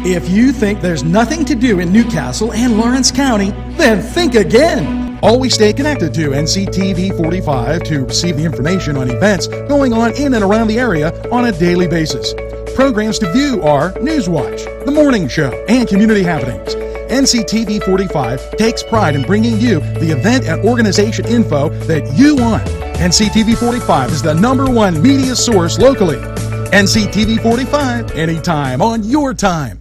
If you think there's nothing to do in Newcastle and Lawrence County, then think again. Always stay connected to NCTV45 to receive the information on events going on in and around the area on a daily basis. Programs to view are NewsWatch, The Morning Show, and Community Happenings. NCTV45 takes pride in bringing you the event and organization info that you want. NCTV45 is the #1 media source locally. NCTV45, anytime on your time.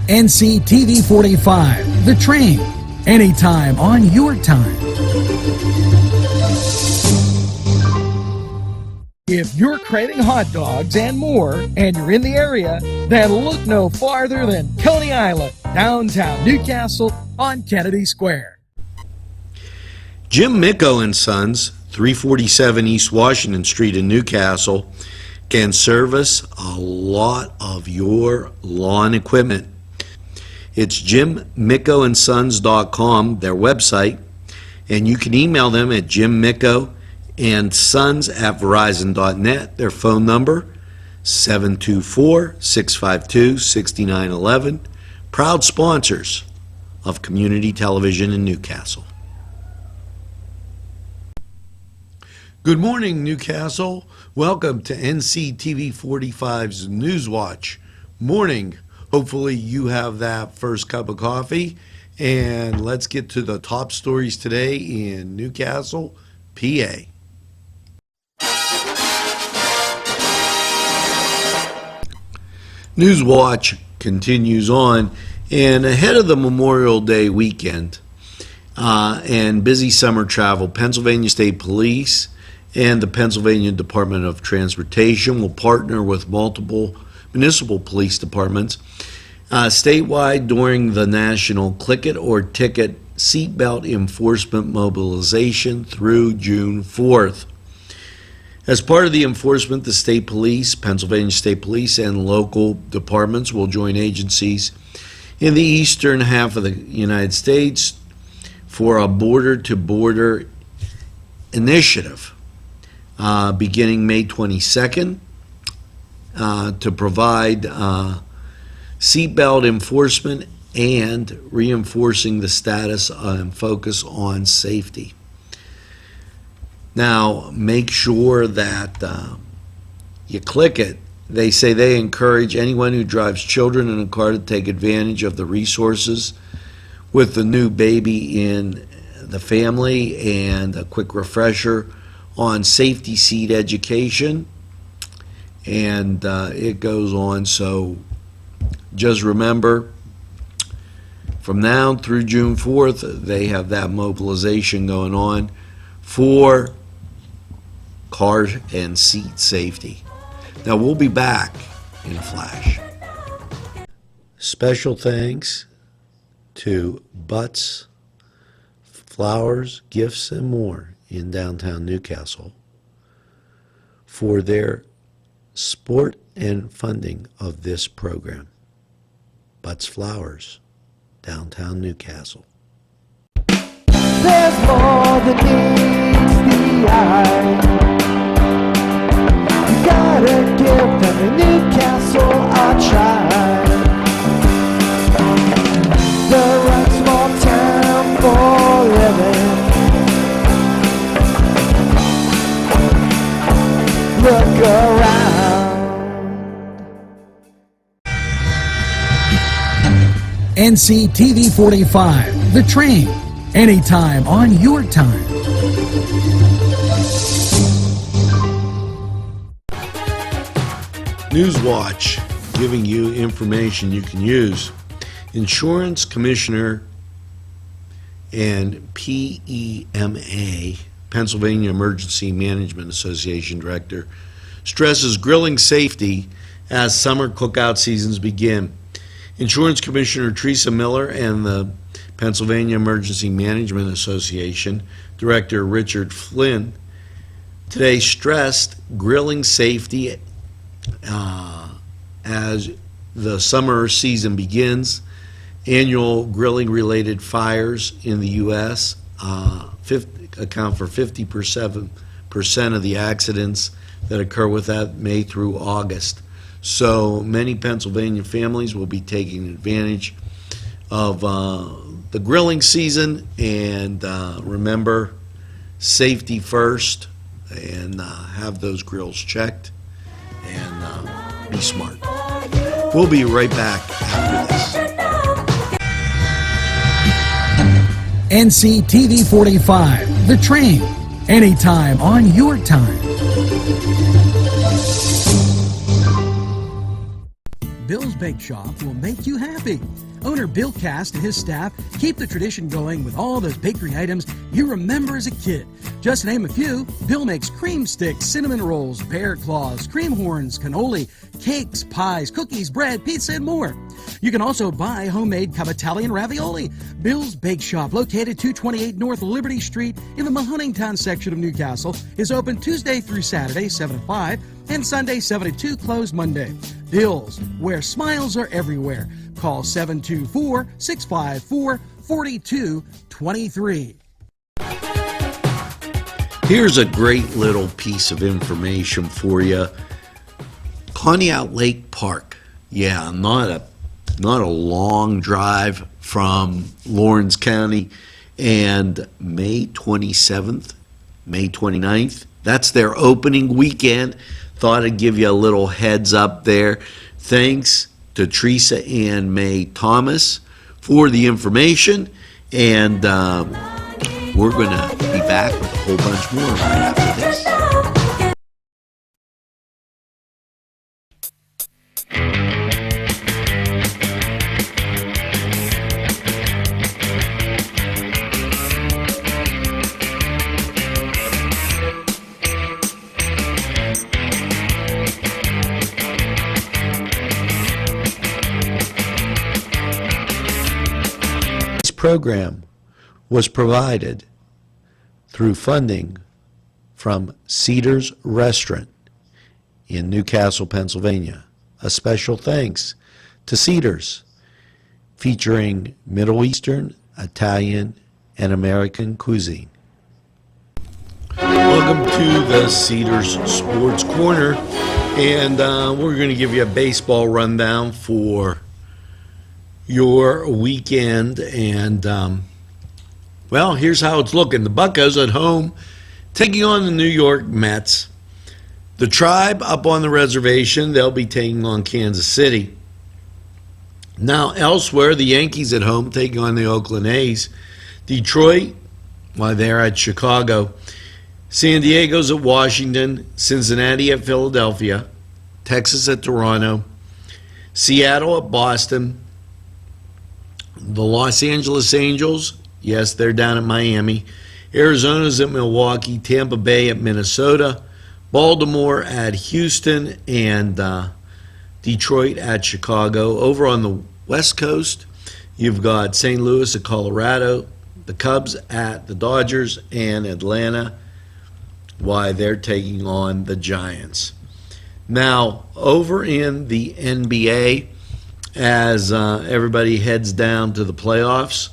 NCTV45, The Train, anytime on your time. If you're craving hot dogs and more, and you're in the area, then look no farther than Coney Island, downtown Newcastle on Kennedy Square. Jim Micco and Sons, 347 East Washington Street in Newcastle, can service a lot of your lawn equipment. It's jimmiccoandsons.com, their website, and you can email them at jimmiccoandsons@verizon.net. Their phone number, 724-652-6911. Proud sponsors of community television in Newcastle. Good morning, Newcastle. Welcome to NCTV45's NewsWatch morning. Hopefully you have that first cup of coffee, and let's get to the top stories today in Newcastle, PA. NewsWatch continues on, and ahead of the Memorial Day weekend and busy summer travel, Pennsylvania State Police and the Pennsylvania Department of Transportation will partner with multiple municipal police departments statewide during the national Click It or Ticket seatbelt enforcement mobilization through June 4th. As part of the enforcement, the state police, Pennsylvania State Police, and local departments will join agencies in the eastern half of the United States for a border-to-border initiative beginning May 22nd to provide seatbelt enforcement and reinforcing the status and focus on safety. Now, make sure that you click it. They say they encourage anyone who drives children in a car to take advantage of the resources with the new baby in the family, and a quick refresher on safety seat education. And it goes on, so just remember, from now through June 4th, they have that mobilization going on for car and seat safety. Now, we'll be back in a flash. Special thanks to Butts, Flowers, Gifts, and More in downtown Newcastle for their support and funding of this program. Butts Flowers, downtown Newcastle. There's more than meets the eye. You gotta give them in Newcastle a try. The right small town for living. Look around. NCTV45, The Train, anytime on your time. NewsWatch, giving you information you can use. Insurance Commissioner and PEMA, Pennsylvania Emergency Management Association Director, stresses grilling safety as summer cookout seasons begin. Insurance Commissioner Teresa Miller and the Pennsylvania Emergency Management Association Director Richard Flynn today stressed grilling safety as the summer season begins. Annual grilling-related fires in the U.S. Account for 50% of the accidents that occur with that May through August. So many Pennsylvania families will be taking advantage of the grilling season. And remember, safety first, and have those grills checked, and be smart. We'll be right back after this. NCTV45, The Train, anytime on your time. Bill's Bake Shop will make you happy. Owner Bill Cast and his staff keep the tradition going with all those bakery items you remember as a kid. Just to name a few, Bill makes cream sticks, cinnamon rolls, bear claws, cream horns, cannoli, cakes, pies, cookies, bread, pizza, and more. You can also buy homemade cavatelli and ravioli. Bill's Bake Shop, located 228 North Liberty Street in the Mahoningtown section of Newcastle, is open Tuesday through Saturday, 7 to 5, and Sunday, 7 to 2, closed Monday. Bill's, where smiles are everywhere. Call 724-654-4223. Here's a great little piece of information for you. Conneaut Lake Park. Yeah, not a long drive from Lawrence County. And May 27th, May 29th, that's their opening weekend. Thought I'd give you a little heads up there. Thanks to Teresa and May Thomas for the information. And we're going to be back with a whole bunch more right after this. This program was provided through funding from Cedars Restaurant in Newcastle, Pennsylvania. A special thanks to Cedars, featuring Middle Eastern, Italian, and American cuisine. Welcome to the Cedars Sports Corner, and we're going to give you a baseball rundown for your weekend. And well, here's how it's looking. The Buccos at home taking on the New York Mets. The Tribe up on the reservation, they'll be taking on Kansas City. Now elsewhere, the Yankees at home taking on the Oakland A's. Detroit, well, they're at Chicago. San Diego's at Washington. Cincinnati at Philadelphia. Texas at Toronto. Seattle at Boston. The Los Angeles Angels, yes, they're down at Miami. Arizona's at Milwaukee. Tampa Bay at Minnesota. Baltimore at Houston. And Detroit at Chicago. Over on the West Coast, you've got St. Louis at Colorado. The Cubs at the Dodgers. And Atlanta, why, they're taking on the Giants. Now, over in the NBA, as everybody heads down to the playoffs,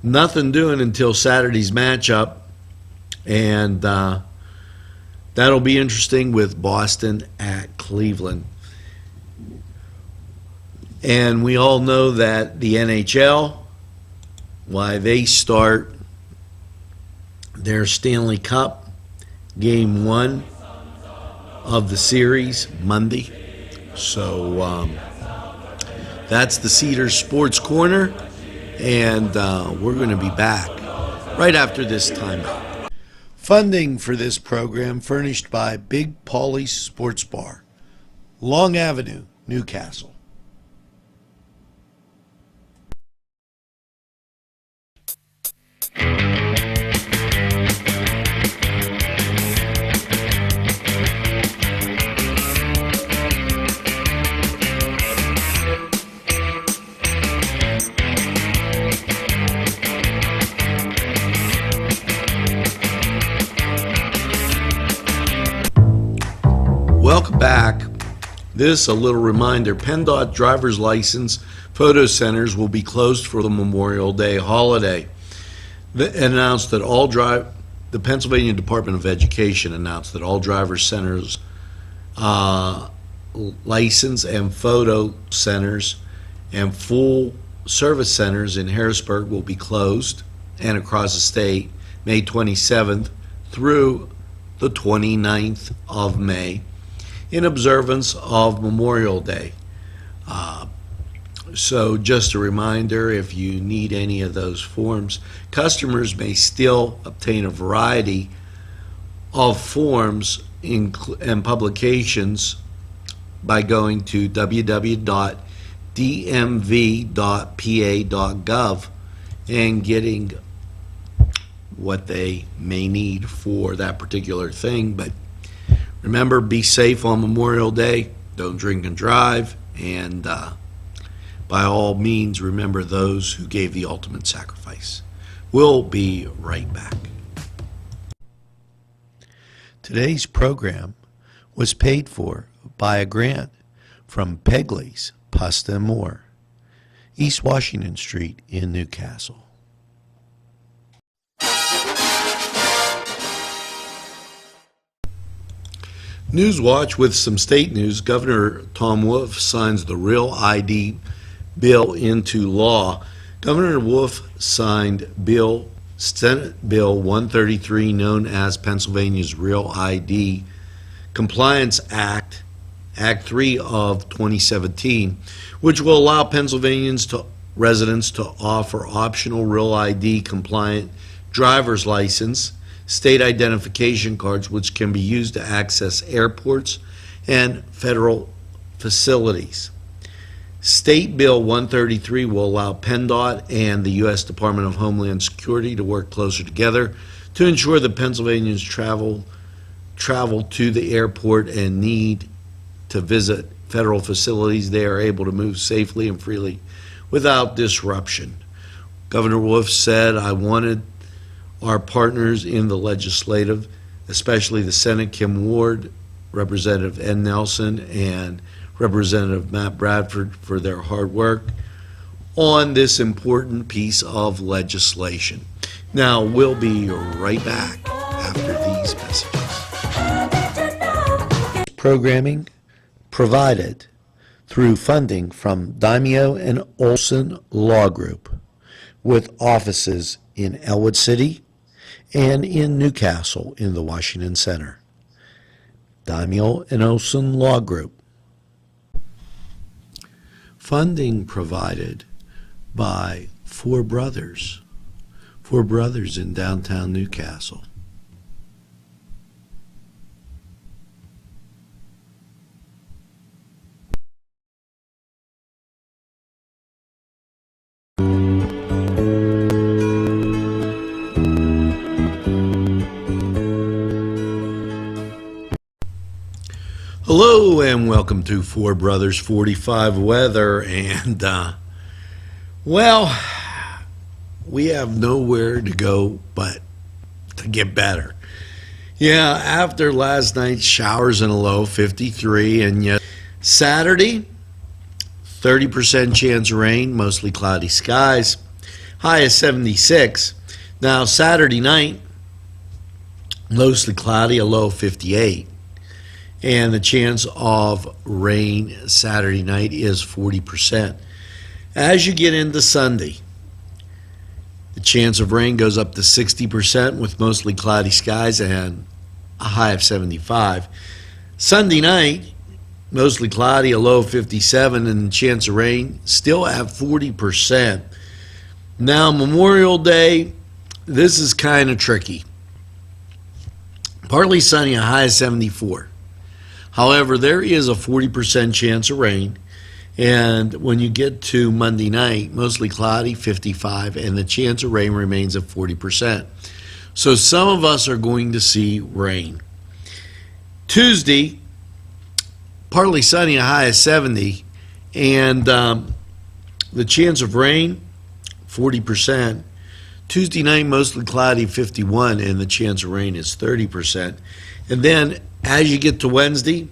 nothing doing until Saturday's matchup, and that'll be interesting with Boston at Cleveland. And we all know that the NHL, why, they start their Stanley Cup Game 1 of the series Monday. So that's the Cedars Sports Corner, and we're going to be back right after this timeout. Funding for this program furnished by Big Paulie's Sports Bar, Long Avenue, Newcastle. Welcome back. This, a little reminder, PennDOT driver's license photo centers will be closed for the Memorial Day holiday. The Pennsylvania Department of Education announced that all driver's centers license and photo centers and full service centers in Harrisburg will be closed and across the state May 27th through the 29th of May in observance of Memorial Day. So just a reminder, if you need any of those forms, customers may still obtain a variety of forms and publications by going to www.dmv.pa.gov and getting what they may need for that particular thing. But remember, be safe on Memorial Day. Don't drink and drive. And by all means, remember those who gave the ultimate sacrifice. We'll be right back. Today's program was paid for by a grant from Pegley's Pasta and More, East Washington Street in Newcastle. NewsWatch with some state news. Governor Tom Wolf signs the Real ID bill into law. Governor Wolf signed Senate Bill 133, known as Pennsylvania's Real ID Compliance Act, Act 3 of 2017, which will allow Pennsylvanians residents to offer optional Real ID compliant driver's license, state identification cards, which can be used to access airports and federal facilities. State Bill 133 will allow PennDOT and the U.S. Department of Homeland Security to work closer together to ensure that Pennsylvanians travel to the airport and need to visit federal facilities. They are able to move safely and freely without disruption. Governor Wolf said, "I wanted our partners in the legislative, especially the Senate, Kim Ward, Representative Ed Nelson, and Representative Matt Bradford for their hard work on this important piece of legislation." Now, we'll be right back after these messages. Programming provided through funding from Daimio and Olson Law Group, with offices in Elwood City and in Newcastle in the Washington Center. Daimio and Olson Law Group. Funding provided by Four Brothers in downtown Newcastle. Hello and welcome to Four Brothers 45 weather, and well, we have nowhere to go but to get better. Yeah, after last night's showers and a low 53, and yet Saturday 30% chance of rain, mostly cloudy skies, high of 76. Now Saturday night, mostly cloudy, a low 58. And the chance of rain Saturday night is 40%. As you get into Sunday, the chance of rain goes up to 60% with mostly cloudy skies and a high of 75. Sunday night, mostly cloudy, a low of 57, and the chance of rain still at 40%. Now, Memorial Day, this is kind of tricky. Partly sunny, a high of 74. However, there is a 40% chance of rain, and when you get to Monday night, mostly cloudy, 55, and the chance of rain remains at 40%. So some of us are going to see rain. Tuesday, partly sunny, a high of 70, and the chance of rain, 40%. Tuesday night, mostly cloudy, 51, and the chance of rain is 30%. And then as you get to Wednesday,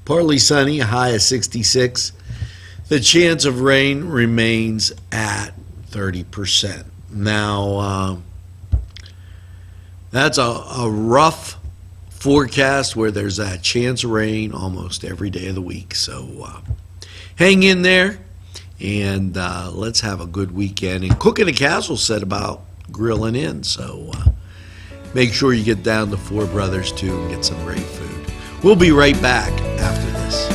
partly sunny, a high of 66. The chance of rain remains at 30%. Now, that's a rough forecast where there's a chance of rain almost every day of the week. So hang in there, and let's have a good weekend. And Cook in the Castle said about grilling in, so make sure you get down to Four Brothers too and get some great food. We'll be right back after this.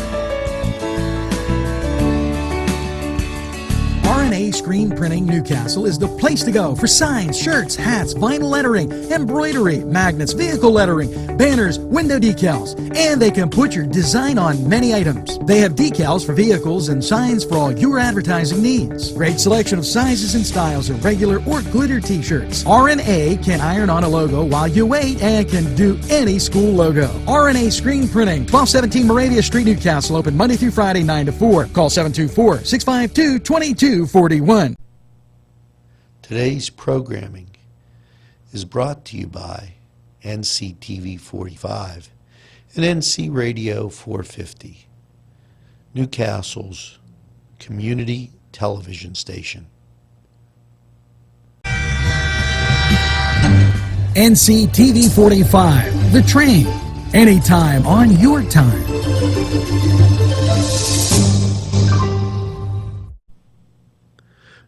RNA Screen Printing Newcastle is the place to go for signs, shirts, hats, vinyl lettering, embroidery, magnets, vehicle lettering, banners, window decals, and they can put your design on many items. They have decals for vehicles and signs for all your advertising needs. Great selection of sizes and styles of regular or glitter t-shirts. RNA can iron on a logo while you wait and can do any school logo. RNA Screen Printing, 1217 Moravia Street, Newcastle, open Monday through Friday, 9 to 4. Call 724-652-2241. Today's programming is brought to you by NCTV45 and NC Radio 450, Newcastle's community television station. NCTV45, The Train, anytime on your time.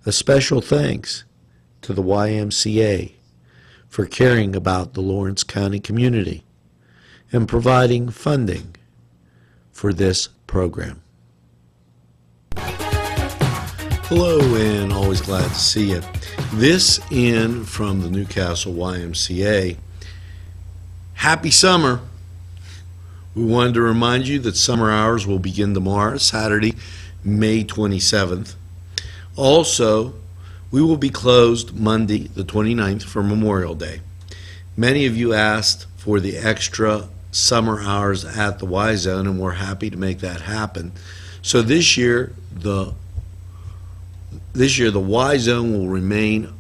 A special thanks to the YMCA for caring about the Lawrence County community and providing funding for this program. Hello, and always glad to see you. This in from the Newcastle YMCA. Happy summer. We wanted to remind you that summer hours will begin tomorrow, Saturday, May 27th. Also, we will be closed Monday the 29th for Memorial Day. Many of you asked for the extra summer hours at the Y Zone, and we're happy to make that happen. So this year the Y Zone will remain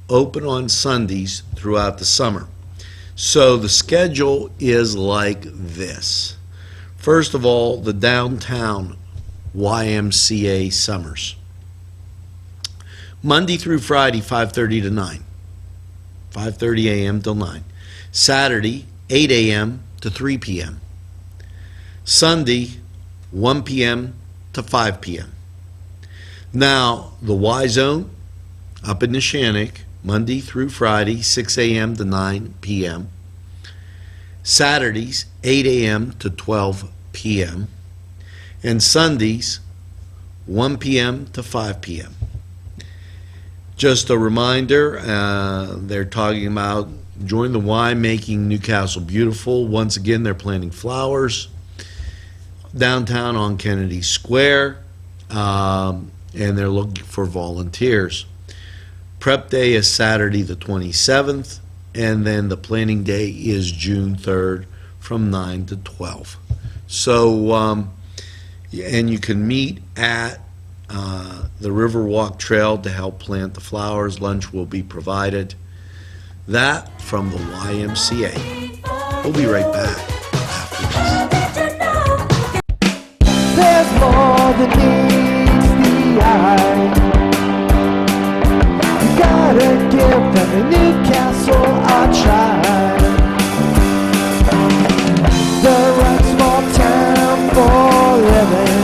open on Sundays throughout the summer. So the schedule is like this. First of all, the downtown YMCA summers. Monday through Friday, 5:30 to 9. 5:30 a.m. till 9. Saturday, 8 a.m. to 3 p.m. Sunday, 1 p.m. to 5 p.m. Now, the Y Zone up in Neshannock, Monday through Friday, 6 a.m. to 9 p.m. Saturdays, 8 a.m. to 12 p.m. And Sundays, 1 p.m. to 5 p.m. Just a reminder, they're talking about join the Y, making Newcastle beautiful. Once again, they're planting flowers downtown on Kennedy Square, and they're looking for volunteers. Prep Day is Saturday the 27th, and then the planting day is June 3rd from 9 to 12. So, and you can meet at the Riverwalk Trail to help plant the flowers. Lunch will be provided. That from the YMCA. We'll be right back after this. There's more than meets the eye. You gotta give them a Newcastle a try. They're a small town for living.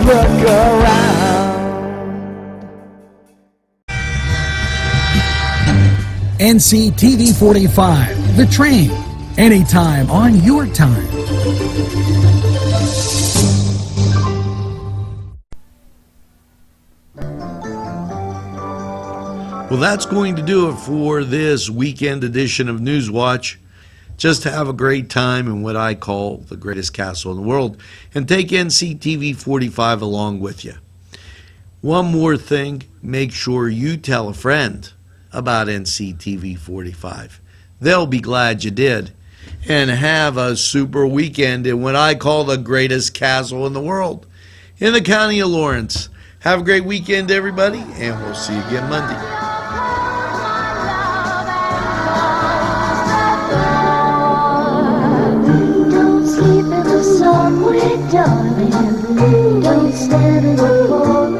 Look around. NCTV45, The Train, anytime on your time. Well, that's going to do it for this weekend edition of NewsWatch. Just have a great time in what I call the greatest castle in the world, and take NCTV45 along with you. One more thing, make sure you tell a friend about NCTV45. They'll be glad you did. And have a super weekend in what I call the greatest castle in the world, in the county of Lawrence. Have a great weekend, everybody, and we'll see you again Monday. Don't sleep in the subway, darling. Don't stand in the cold.